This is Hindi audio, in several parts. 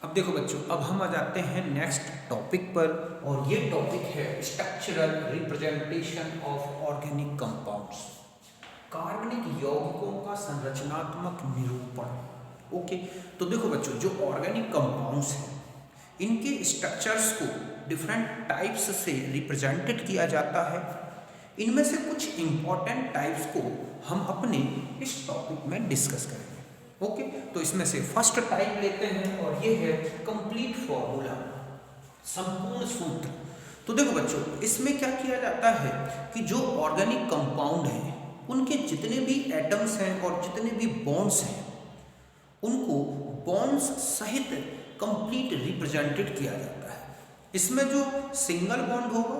अब देखो बच्चों, अब हम आ जाते हैं नेक्स्ट टॉपिक पर, और ये टॉपिक है structural representation of organic compounds, कार्बनिक यौगिकों का संरचनात्मक निरूपण। ओके, तो देखो बच्चों, जो ऑर्गेनिक कंपाउंड्स हैं इनके स्ट्रक्चर्स को डिफरेंट टाइप्स से रिप्रेजेंटेड किया जाता है। इनमें से कुछ इंपॉर्टेंट टाइप्स को हम अपने इस टॉपिक में डिस्कस करेंगे। ओके, तो इसमें से फर्स्ट टाइप लेते हैं और ये है कंप्लीट फॉर्मूला, संपूर्ण सूत्र। तो देखो बच्चों, इसमें क्या किया जाता है कि जो ऑर्गेनिक कंपाउंड हैं उनके जितने भी एटम्स हैं और जितने भी बॉन्ड्स हैं उनको बॉन्ड्स सहित कंप्लीट रिप्रेजेंटेड किया जाता है। इसमें जो सिंगल बॉन्ड होगा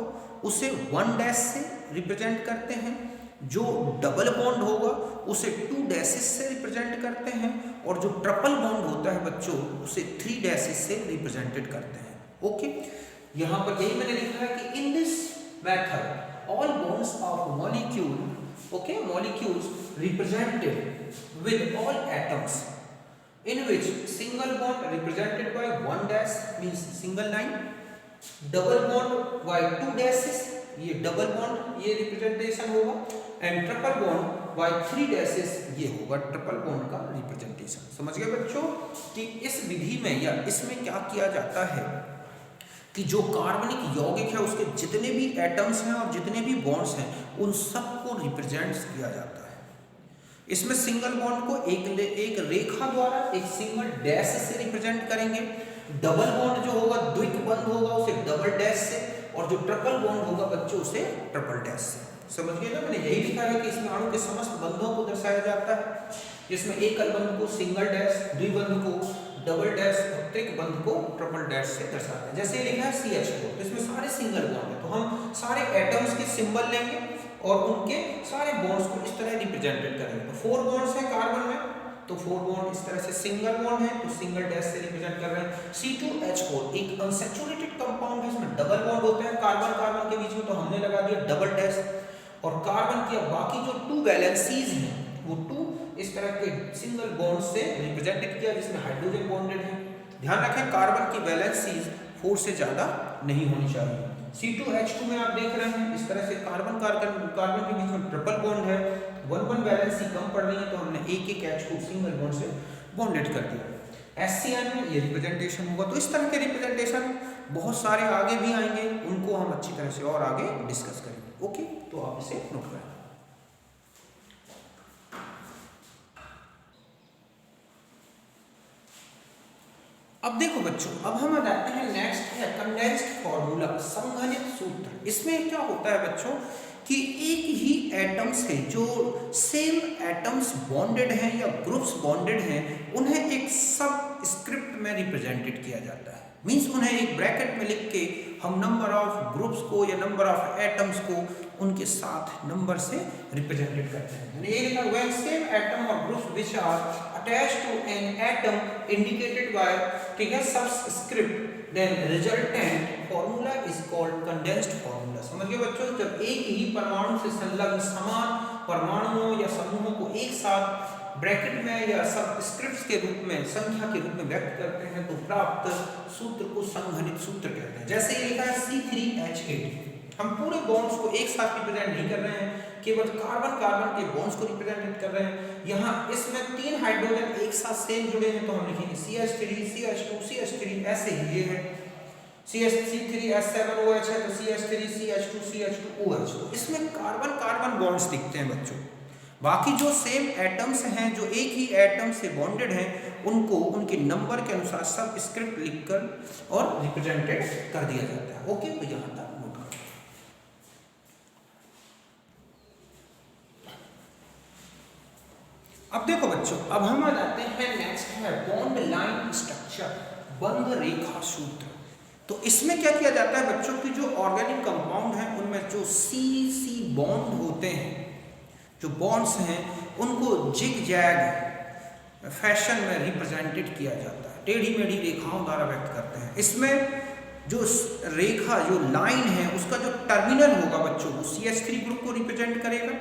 उसे 1 डैश से रिप्रेजेंट करते हैं, जो डबल बॉन्ड होगा उसे 2 डैशेस से रिप्रेजेंट करते हैं, और जो ट्रिपल बॉन्ड होता है बच्चों उसे 3 डैशेस से रिप्रेजेंटेड करते हैं। ओके, यहाँ पर यही मैंने लिखा है कि in this method all bonds of molecule, okay, molecules represented with all atoms in which single bond represented by 1 dash means single line, double bond by 2 dashes, ये डबल बॉन्ड ये रिप्रेजेंटेशन होगा, and triple bond by 3 dashes ये होगा ट्रिपल बॉन्ड का रिप्रेजेंटेशन। समझ गए बच्चों कि इस विधि में या इसमें क्या किया जाता है कि जो कार्बनिक यौगिक है उसके जितने भी एटम्स हैं और जितने भी बॉन्ड्स हैं उन सबको रिप्रेजेंट किया जाता है। इसमें सिंगल बॉन्ड को एक रेखा द्वारा एक सिंगल डैश से रिप्रेजेंट करेंगे, डबल बॉन्ड जो होगा द्विक बंध होगा उसे डबल डैश से, और जो ट्रिपल बॉन्ड होगा बच्चों उसे ट्रिपल डैश से। समझ गए ना, मैंने यही लिखा है कि इसमें अणु के समस्त बंधों को दर्शाया जाता है, जिसमें एकल बंध को सिंगल डैश, द्विबंध को डबल डैश और त्रिक बंध को ट्रिपल डैश से दर्शाते हैं। जैसे लिखा है CH4, तो इसमें सारे सिंगल बॉन्ड है, तो हम सारे एटम्स के सिंबल लेंगे और उनके सारे बॉन्ड्स को इस तरह रिप्रेजेंटेड करेंगे। तो 4 बॉन्ड्स हैं कार्बन में, तो 4 बॉन्ड इस तरह से सिंगल बॉन्ड है तो सिंगल डैश से रिप्रेजेंट कर रहे हैं। C2H4 एक अनसैचुरेटेड कंपाउंड है, इसमें डबल बॉन्ड होते हैं कार्बन कार्बन के बीच में, तो हमने लगा दिया डबल डैश, और कार्बन के बाकी जो 2 वैलेंसीज हैं वो 2 इस तरह के सिंगल बॉन्ड से रिप्रेजेंटेड किया जिसमें हाइड्रोजन बॉन्डेड है। ध्यान रखें कार्बन की वैलेंसीज 4 से ज्यादा नहीं होनी चाहिए। C2H2 में आप देख रहे हैं इस तरह से कार्बन कार्बन के बीच में ट्रिपल बॉन्ड है, 1 वैलेंसी कम पड़ रही है तो हमने एक H को सिंगल बॉन्ड से बॉन्डेड कर दिया। SCN में ये रिप्रेजेंटेशन होगा। तो इस तरह के रिप्रेजेंटेशन बहुत सारे आगे भी आएंगे, उनको हम अच्छी तरह से और आगे डिस्कस करेंगे। ओके, तो आप इसे नोट करें। अब देखो बच्चों, अब हम आ जाते हैं नेक्स्ट है कंडेंस्ड फॉर्मूला, संघनित सूत्र। इसमें क्या होता है बच्चों कि एक ही एटम से जो सेम एटम्स बॉन्डेड हैं या ग्रुप्स बॉन्डेड हैं उन्हें एक सब स्क्रिप्ट में रिप्रेजेंटेड किया जाता है। मींस उन्हें एक ब्रैकेट में लिख के हम नंबर ऑफ ग्रुप्स को या नंबर ऑफ एटम्स को उनके साथ नंबर से रिप्रेजेंटेड करते हैं। ये लिखा व्हेन सेम एटम और groups which are attached to an atom indicated by, ठीक है, subscript, then resultant formula is called condensed formula. समझ गए बच्चों, जब एक ही परमाणु से संलग्न समान परमाणुओं या समूहों को एक साथ ब्रैकेट में या सबस्क्रिप्ट्स के रूप में संख्या के रूप में व्यक्त करते हैं तो प्राप्त सूत्र को संघनित सूत्र कहते हैं। जैसे ये लिखा है C3H8, हम पूरे बॉन्ड्स को एक साथ रिप्रेजेंट नहीं कर रहे हैं, केवल कार्बन कार्बन के बॉन्ड्स को रिप्रेजेंट कर रहे हैं। यहाँ इसमें 3 हाइड्रोजन एक साथ सेम जुड़े हैं तो हम लिखेंगे CH3 CH2 CH3, ऐसे ही ये है C3H7OH है तो CH3 CH2 CH2OH। तो इसमें कार्बन कार्बन बॉन्ड्स दिखते हैं बच्चों। बाकी जो सेम एटम्स हैं जो एक ही एटम से बॉन्डेड हैं उनको उनके नंबर के अनुसार सब स्क्रिप्ट लिखकर और रिप्रेजेंटेड कर दिया जाता है। ओके, तो यहाँ तक नोट करो। अब देखो बच्चों, अब हम आ जाते हैं नेक्स्ट है बॉन्ड लाइन स्ट्रक्चर, बंध रेखा सूत्र। तो इसमें क्या किया जाता है बच्चों कि जो ऑर्गेनिक कंपाउंड हैं उनमें जो C बॉन्ड होते हैं, जो बॉन्ड्स हैं उनको जिग जैग फैशन में रिप्रेजेंटेड किया जाता है, टेढ़ी मेढ़ी रेखाओं द्वारा व्यक्त करते हैं। इसमें जो रेखा जो लाइन है उसका जो टर्मिनल होगा बच्चों वो CH3 ग्रुप को रिप्रेजेंट करेगा,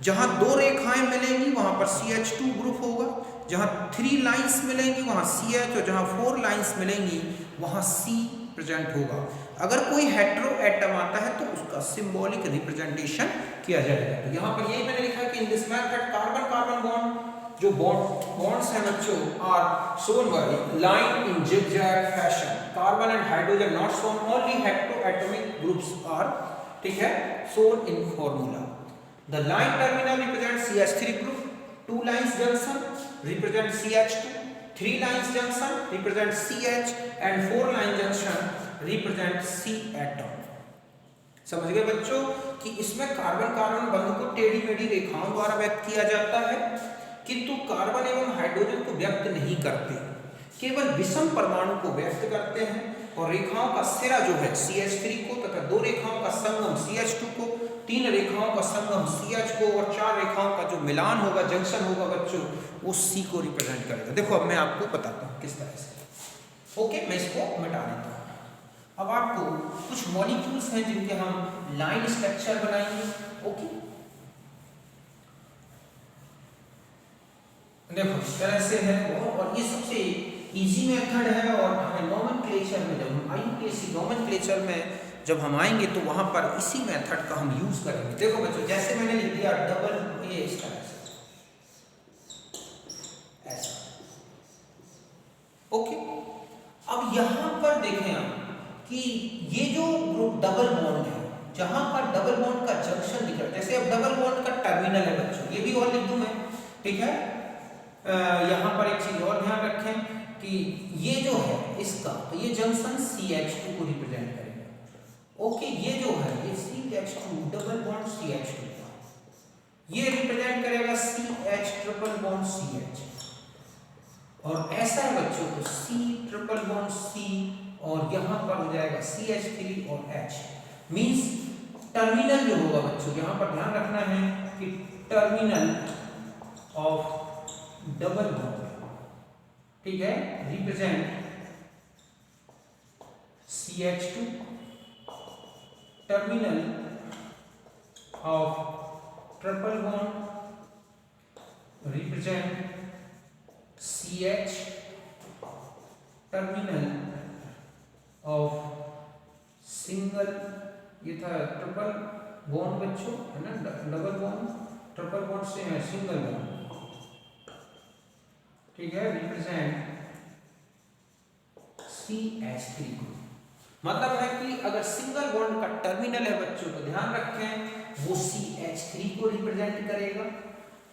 जहां 2 रेखाएं मिलेंगी वहां पर CH2 ग्रुप होगा, जहाँ 3 लाइंस मिलेंगी वहाँ CH और जहाँ 4 लाइंस मिलेंगी वहाँ C प्रेजेंट होगा। अगर कोई हेटेरो एटम आता है तो उसका सिंबॉलिक रिप्रेजेंटेशन किया जाएगा। तो यहाँ पर यही मैंने लिखा कि in this method carbon carbon bond जो बॉन्ड्स हैं बच्चों are shown by line in zigzag fashion. Carbon and hydrogen not shown, only heteroatomic groups are, ठीक है, shown in formula. The line terminal represents CH3 group, 2 lines junction represent CH2, 3 lines junction represent CH and 4 line junction represent C atom. समझ गए बच्चों कि इसमें कार्बन कार्बन बंध को टेढ़ी मेढ़ी रेखाओं द्वारा व्यक्त किया जाता है, किंतु कार्बन एवं हाइड्रोजन को व्यक्त नहीं करते, केवल विषम परमाणु को व्यक्त करते हैं। और रेखाओं का सिरा जो है CH3 को तथा 2 रेखाओं का संगम CH2 को, 3 रेखाओं का संगम CH को और 4 रेखाओं का जो मिलान होगा, जंक्शन होगा बच्चों, वो C को रिप्रेजेंट करेगा। देखो अब मैं आपको बताता हूँ किस तरह से। ओके, मैं इसको मिटा देता हूँ। अब आपको कुछ मॉलिक्यूल्स हैं जिनके हम लाइन स्ट्रक्चर बनाएंगे। ओके, देखो इस तरह से है और ये सबसे इजी मेथड है और हमें नोमेनक्लेचर में, जब हम IUPAC नोमेनक्लेचर में जब हम आएंगे तो वहां पर इसी मेथड का हम यूज करेंगे। देखो बच्चों, जैसे मैंने लिख दिया डबल, ये इस तरह से ऐसा। ओके, अब यहां पर देखें आप कि ये जो ग्रुप डबल बॉन्ड है, जहां पर डबल बॉन्ड का जंक्शन दिख रहा है, जैसे अब डबल बॉन्ड का टर्मिनल है बच्चों, ये भी और लिख दूं मैं, ठीक है। यहाँ पर एक चीज और ध्यान रखें कि ये जो है इसका, तो ये जंक्शन CH2 को रिप्रेजेंट करेगा। ओके, ये जो है ये CH2 डबल बॉन्ड CH2 का, ये रिप्रेजेंट करेगा CH ट्रिपल बॉन्ड CH। और ऐसा है बच्चों तो C ट्रिपल बॉन्ड C और यहाँ पर हो जाएगा CH3 और H। मीन्स टर्मिनल जो होगा बच्चों, यहाँ पर ध्यान रखना है कि टर्मिनल ऑफ डबल बॉन्ड, ठीक है, represent CH2, terminal of triple bond represent CH, terminal of single, ये था ट्रिपल बॉन्ड बच्चों, है ना, डबल बॉन्ड, ट्रिपल बॉन्ड से है सिंगल बॉन्ड, ठीक है, रिप्रेजेंट CH3 ग्रुप। मतलब है कि अगर सिंगल बॉन्ड का टर्मिनल है बच्चों तो ध्यान रखें वो CH3 को रिप्रेजेंट करेगा,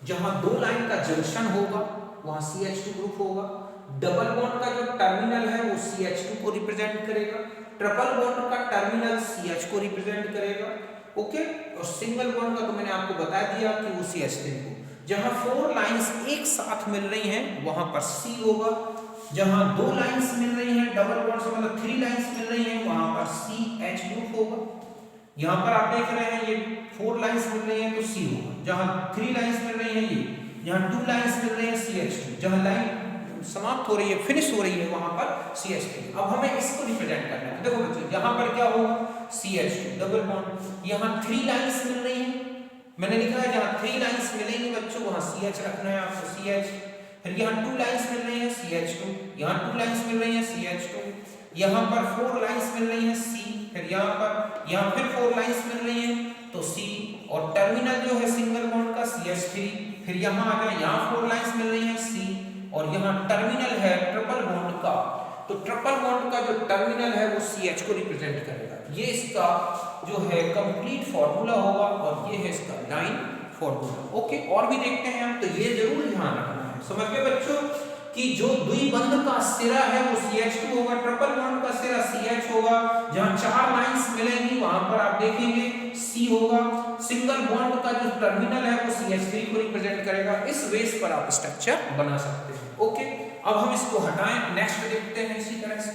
जहां 2 लाइन का जंक्शन होगा वहां CH2 ग्रुप होगा, डबल बॉन्ड का जो टर्मिनल है वो CH2 को रिप्रेजेंट करेगा, ट्रिपल बॉन्ड का टर्मिनल CH को रिप्रेजेंट करेगा। ओके, और सिंगल बॉन्ड का तो मैंने आपको बता दिया कि वो CH3 को। जहां 4 लाइंस एक साथ मिल रही हैं वहां पर C होगा, जहां 2 लाइंस मिल रही हैं डबल बॉन्ड से, मतलब 3 लाइंस मिल रही हैं वहां पर CH ग्रुप होगा। यहां पर आप देख रहे हैं ये 4 लाइंस मिल रही हैं तो C होगा, जहां 3 लाइंस मिल रही हैं ये, जहां 2 लाइंस मिल रही हैं CH2, जहां लाइन समाप्त हो रही है, फिनिश हो रही है वहां पर CH3। अब हमें इसको रिप्रेजेंट करना है। देखो बच्चों, यहां पर क्या होगा CH2 डबल बॉन्ड, यहां 3 लाइंस मिल रही हैं, मैंने लिखा है जहां 3 लाइंस मिलेंगी बच्चों वहां CH रखना है आपको, CH। फिर यहाँ 2 लाइंस मिल रही हैं CH2, यहाँ 2 लाइंस मिल रही हैं CH2, यहाँ पर 4 लाइंस मिल रही हैं C, फिर यहाँ फिर 4 लाइंस मिल रही हैं तो C, और टर्मिनल जो है सिंगल बॉन्ड का CH3, फिर यहाँ आ जाए, यहाँ 4 लाइंस मिल रही हैं C, और यहाँ टर्मिनल है ट्रिपल बॉन्ड का, तो ट्रिपल बॉन्ड का जो टर्मिनल है वो CH को रिप्रेजेंट करेगा। ये इसका जो है कंप्लीट फॉर्मूला होगा और ये है इसका लाइन फॉर्मूला। ओके, और भी देखते हैं हम, तो ये जरूर ध्यान रखना है। समझ गए बच्चों कि जो द्विबंध का सिरा है वो CH2 होगा, ट्रिपल बॉन्ड का सिरा CH होगा, जहां 4 लाइंस मिलेंगी वहां पर आप देखेंगे C होगा, सिंगल बॉन्ड का जो टर्मिनल है वो CH3 को रिप्रेजेंट करेगा। इस बेस पर आप स्ट्रक्चर बना सकते हैं। ओके, अब हम इसको हटाएं, नेक्स्ट देखते हैं इसी तरह से।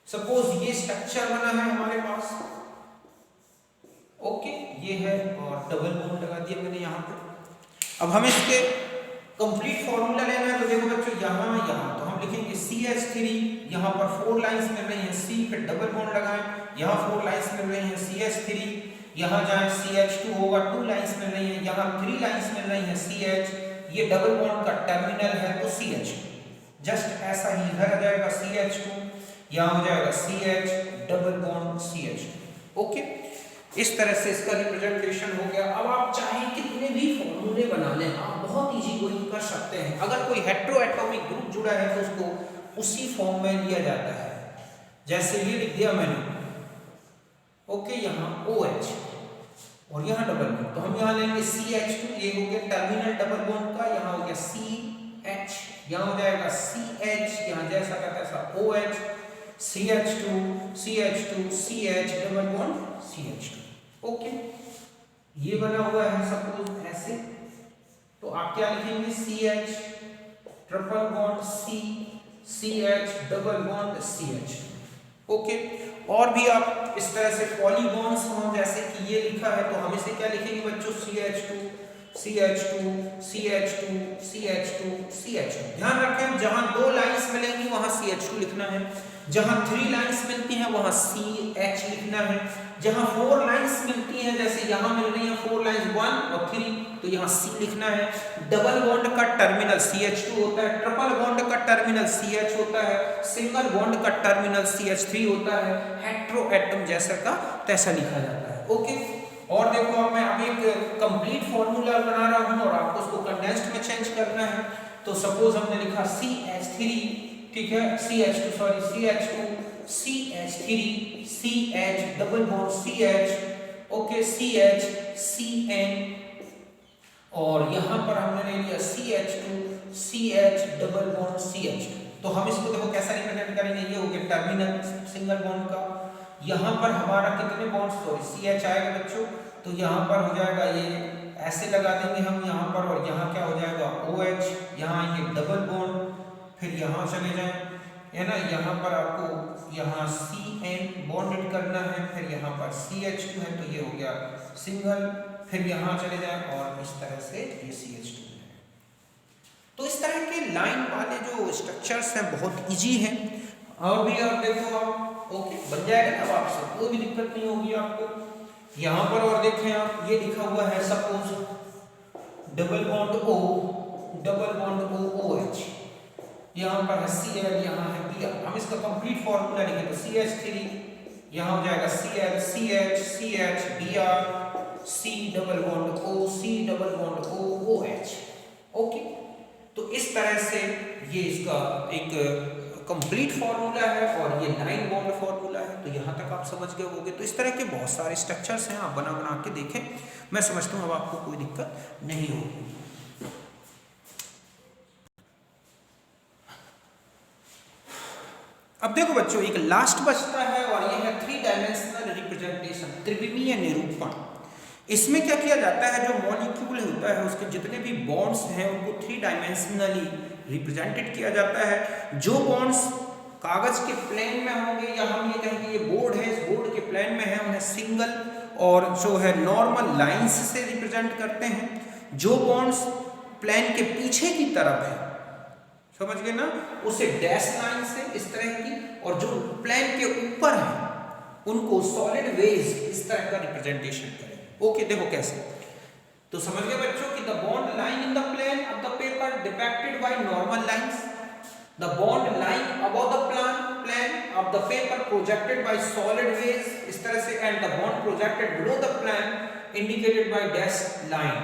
सपोज ये स्ट्रक्चर बना है हमारे पास, ओके, ये है और डबल बॉन्ड लगा दिया मैंने यहाँ पे। अब हमें इसके कंप्लीट फॉर्मूला लेना है, तो देखो बच्चों यहाँ तो हम लिखेंगे CH3, यहाँ पर 4 लाइंस मिल रही हैं C, फिर डबल बॉन्ड लगाएं, यहाँ 4 लाइंस मिल रही हैं CH3, यहाँ जाए CH2 होगा, 2 लाइंस मिल रही हैं, यहाँ 3 लाइंस मिल रही हैं CH, ये डबल बॉन्ड का टर्मिनल है तो CH, जस्ट ऐसा ही इधर आ जाएगा CH2, यहाँ हो जाएगा CH double bond CH। Okay, इस तरह से इसका रिप्रेजेंटेशन हो गया। अब आप चाहे कितने भी फॉर्मूले बना लें, आप बहुत इजी गोइंग कर सकते हैं। अगर कोई हेटेरोएटॉमिक ग्रुप जुड़ा है तो उसको उसी फॉर्म में लिया जाता है, जैसे ये लिख दिया मैंने, ओके, यहाँ OH और यहाँ डबल बॉन्ड, तो हम यहाँ लेंगे CH2, ये हो गया टर्मिनल डबल बॉन्ड का, यहाँ हो गया CH, यहाँ हो जाएगा CH, यहाँ जैसा का तैसा OH, CH2 CH2 CH double bond CH2। Okay, ये बना हुआ है सपोज ऐसे, तो आप क्या लिखेंगे CH triple bond CH double bond CH। Okay, और भी आप इस तरह से पॉलीगॉन्स हो, जैसे कि ये लिखा है तो हम इसे क्या लिखेंगे बच्चों, CH2 CH2 CH2 CH2 CH2। ध्यान रखें जहां 2 लाइंस मिलेंगी वहां CH2 लिखना है, जहां 3 लाइंस मिलती हैं वहां CH लिखना है, जहां 4 लाइंस मिलती हैं जैसे यहां मिल रही हैं 4 लाइंस 1 और 3 तो यहां C लिखना है। डबल बॉन्ड का टर्मिनल CH2 होता है, ट्रिपल बॉन्ड का टर्मिनल CH होता है, सिंगल बॉन्ड का टर्मिनल CH3 होता है, हेटेरोएटम जैसा का तैसा लिखा जाता है। ओके, और देखो अब मैं अभी एक कंप्लीट फॉर्मूला बना रहा हूं और आपको उसको कंडेंस्ड में चेंज करना है। तो सपोज हमने लिखा CH3, ठीक है, CH2 CH3 CH double bond CH, okay, CH CN, और यहां पर हमने ले लिया CH2 CH double bond CH। तो हम इसको देखो कैसा रिप्रेजेंट करेंगे, ये हो गया टर्मिनल सिंगल बॉन्ड का, यहां पर हमारा कितने बॉन्ड्स, सॉरी CH आएगा बच्चों, तो यहां पर हो जाएगा ये ऐसे लगा देंगे हम यहां पर, और यहां क्या हो जाएगा OH, यहां ये डबल बॉन्ड, फिर यहां चले जाएं, है ना, यहाँ पर आपको यहाँ CN बॉन्डेड करना है, फिर यहाँ पर CH2 है तो ये हो गया सिंगल, फिर यहाँ चले जाएं और इस तरह से ये CH2 है। तो इस तरह के लाइन वाले जो स्ट्रक्चर्स हैं बहुत इजी हैं, और भी आप देखो आप, ओके, बन जाएगा ना, आपसे कोई भी दिक्कत नहीं होगी आपको। यहाँ पर और देखें आप, ये लिखा हुआ है suppose double bond O double bond OH, यहाँ पर है Cl, यहाँ है Br। हम इसका कंप्लीट फॉर्मूला लिखें तो CH3, यहाँ हो जाएगा Cl CH Br, C double bond O C double bond O OH। Okay, तो इस तरह से ये इसका एक कंप्लीट फॉर्मूला है और ये 9 बॉन्ड फॉर्मूला है। तो यहाँ तक आप समझ गए होंगे। तो इस तरह के बहुत सारे स्ट्रक्चर्स हैं, आप बना बना के देखें, मैं समझता हूँ अब आपको कोई दिक्कत नहीं होगी। अब देखो बच्चों, एक लास्ट बचता है और ये है 3 डायमेंशनल रिप्रेजेंटेशन, त्रिविमीय निरूपण। इसमें क्या किया जाता है, जो मॉलिक्यूल होता है उसके जितने भी बॉन्ड्स हैं उनको 3 डायमेंशनली रिप्रेजेंटेड किया जाता है। जो बॉन्ड्स कागज के प्लेन में होंगे, या हम ये कहें कि ये बोर्ड है, इस बोर्ड के प्लेन में है, उन्हें सिंगल और जो है नॉर्मल लाइंस से रिप्रेजेंट करते हैं। जो बॉन्ड्स प्लेन के पीछे की तरफ है, समझ गए ना, उसे डैश लाइन से इस तरह की, और जो प्लेन के ऊपर है उनको सॉलिड वेज इस तरह का रिप्रेजेंटेशन करें। ओके, देखो कैसे, तो समझ गए बच्चों कि the bond line in the plane of the paper depicted by normal lines, the bond line above the plane of the paper projected by solid wedge इस तरह से, and the bond projected below the plane indicated by dash line.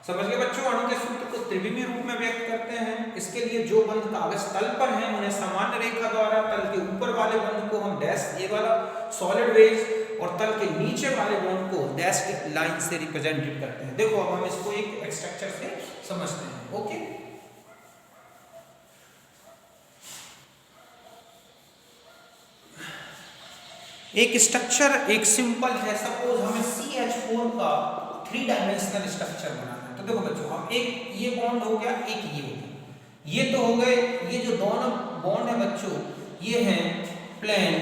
समझ गए बच्चों, अणु के सूत्र को त्रिविमीय रूप में व्यक्त करते हैं। इसके लिए जो बंध कागज तल पर हैं उन्हें सामान्य रेखा द्वारा, तल के ऊपर वाले बंध को हम डैश ये वाला सॉलिड वेज और तल के नीचे वाले बंध को डैश लाइन से रिप्रेजेंटेड करते हैं। देखो अब हम इसको एक स्ट्रक्चर से समझते हैं। ओके, एक स्ट्रक्चर एक सिंपल है, सपोज हमें CH4 का 3 डायमेंशनल स्ट्रक्चर बनाना है। तो देखो बच्चों, हम एक ये बॉन्ड हो गया, एक ये हो गया, ये तो हो गए, ये जो दोनों बॉन्ड है बच्चों ये हैं plane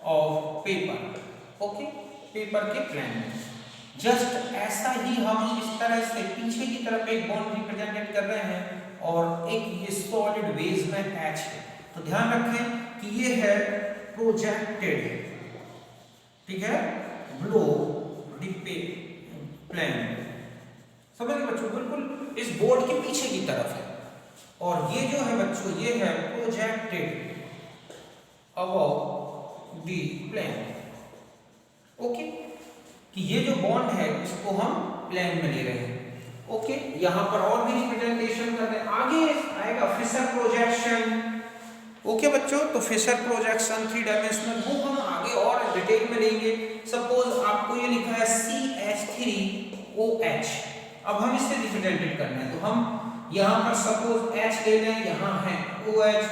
of paper. Okay, paper के प्लेन में जस्ट ऐसा ही हम इस तरह से पीछे की तरफ एक बॉन्ड रिप्रेजेंटेड कर रहे हैं और एक ये सॉलिड वेज में H है। तो ध्यान रखें कि ये है प्रोजेक्टेड, ठीक है, ब्लो द प्लेन, समझ गए बच्चों, बिल्कुल इस बोर्ड के पीछे की तरफ है। और ये जो है बच्चों, ये है projected above the plane. Okay, कि ये जो बॉन्ड है इसको हम प्लेन में ले रहे हैं। ओके, यहां पर और भी रिप्रेजेंटेशन कर रहे हैं। आगे आएगा फिशर प्रोजेक्शन। ओके बच्चों, तो फिशर प्रोजेक्शन 3 डायमेंशनल, वो हम आगे और डिटेल में लेंगे। सपोज आपको ये लिखा है CH3OH, अब हम इससे रिप्रेजेंटेड करना है, तो हम यहाँ पर सपोज H ले लें, यहाँ है OH,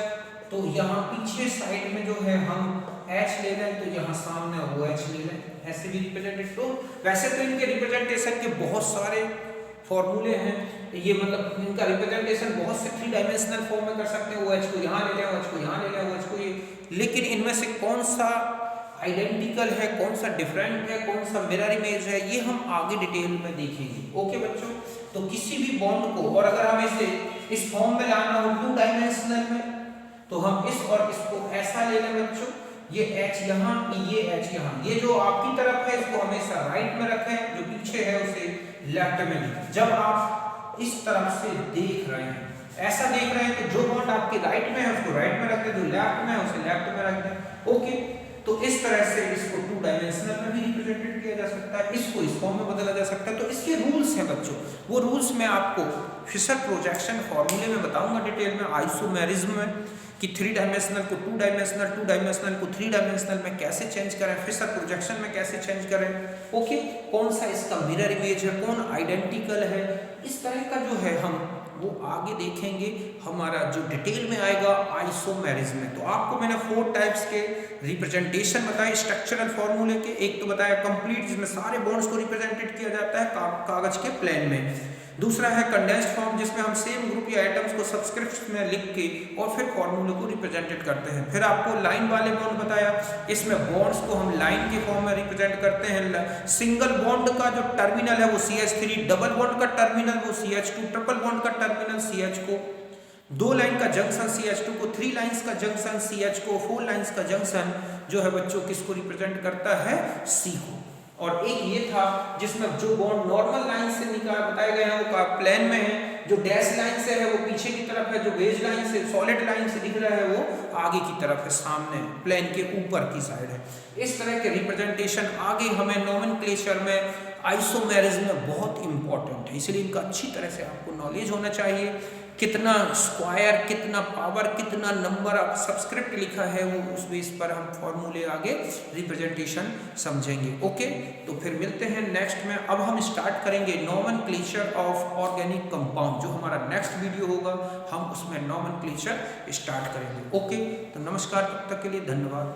तो यहाँ पीछे साइड में जो है हम H ले लें, तो यहाँ सामने OH ले लें, ऐसे भी रिप्रेजेंटेड। तो वैसे तो इनके रिप्रेजेंटेशन के बहुत सारे फॉर्मूले हैं, ये मतलब इनका रिप्रेजेंटेशन बहुत से 3 डायमेंशनल फॉर्म में कर सकते हैं। OH को यहाँ ले लें, OH को यहाँ ले लें, OH को ये, लेकिन इनमें से कौन सा आइडेंटिकल है, कौन सा डिफरेंट है, कौन सा मिरर इमेज है, ये हम आगे डिटेल में देखेंगे। ओके बच्चों, तो किसी भी बॉन्ड को, और अगर हम इसे इस फॉर्म में लाना हो 2 डायमेंशनल में, तो हम इस और इसको ऐसा ले लें बच्चों, ये H यहाँ, ये H यहाँ, ये जो आपकी तरफ है इसको हमेशा राइट में रखें, जो पीछे है उसे लेफ्ट में। जब आप इस तरफ से देख रहे हैं, ऐसा देख रहे हैं, तो जो बॉन्ड आपके राइट में है उसको राइट में रख दें, जो लेफ्ट में है उसे लेफ्ट में रख दें। ओके, तो इस तरह से इसको 2 डायमेंशनल में भी रिप्रेजेंटेड किया जा सकता है, इसको इस फॉर्म में बदला जा सकता है। तो इसके रूल्स हैं बच्चों, वो रूल्स मैं आपको फिशर प्रोजेक्शन फॉर्मूले में बताऊंगा डिटेल में, आइसोमेरिज्म में, कि 3 डायमेंशनल को 2 डायमेंशनल, 2 डायमेंशनल को 3 डायमेंशनल में कैसे चेंज करें, फिशर प्रोजेक्शन में कैसे चेंज करें। ओके, कौन सा इसका मिरर इमेज है, कौन आइडेंटिकल है, इस तरह का जो है हम वो आगे देखेंगे। हमारा जो डिटेल में आएगा आइसोमेरिज्म में। तो आपको मैंने 4 टाइप्स के रिप्रेजेंटेशन बताए स्ट्रक्चरल फॉर्मूले के। एक तो बताया कंप्लीट, जिसमें सारे बॉन्ड्स को रिप्रेजेंटेड किया जाता है कागज के प्लेन में। दूसरा है कंडेंस्ड फॉर्म, जिसमें हम सेम ग्रुप या आइटम्स को सबस्क्रिप्ट में लिख के और फिर फॉर्मूले को रिप्रेजेंटेड करते हैं। फिर आपको लाइन वाले बॉन्ड बताया, इसमें बॉन्ड्स को हम लाइन के फॉर्म में रिप्रेजेंट करते हैं। सिंगल बॉन्ड का जो टर्मिनल है वो CH3, डबल बॉन्ड का टर्मिनल वो CH2, ट्रिपल बॉन्ड का टर्मिनल CH को, 2 लाइन का जंक्शन CH2 को, 3 लाइंस का जंक्शन CH को, 4 लाइंस का जंक्शन जो है बच्चों किसको रिप्रेजेंट करता है, C को। और एक ये था जिसमें जो बॉन्ड नॉर्मल लाइन से निकाल बताए गए हैं वो प्लेन में है, जो डैश लाइन से है वो पीछे की तरफ है, जो बेज लाइन से सॉलिड लाइन से दिख रहा है वो आगे की तरफ है, सामने प्लेन के ऊपर की साइड है। इस तरह के रिप्रेजेंटेशन आगे हमें नोमेनक्लेचर में आइसोमेरिज्म में बहुत इंपॉर्टेंट है, इसलिए इनका अच्छी तरह से आपको नॉलेज होना चाहिए। कितना स्क्वायर, कितना पावर, कितना नंबर आप सबस्क्रिप्ट लिखा है, वो उस बेस पर हम फॉर्मूले आगे रिप्रेजेंटेशन समझेंगे। ओके, तो फिर मिलते हैं नेक्स्ट में। अब हम स्टार्ट करेंगे नोमेनक्लेचर ऑफ ऑर्गेनिक कंपाउंड, जो हमारा नेक्स्ट वीडियो होगा, हम उसमें नोमेनक्लेचर स्टार्ट करेंगे। ओके, तो नमस्कार, तब तक के लिए धन्यवाद।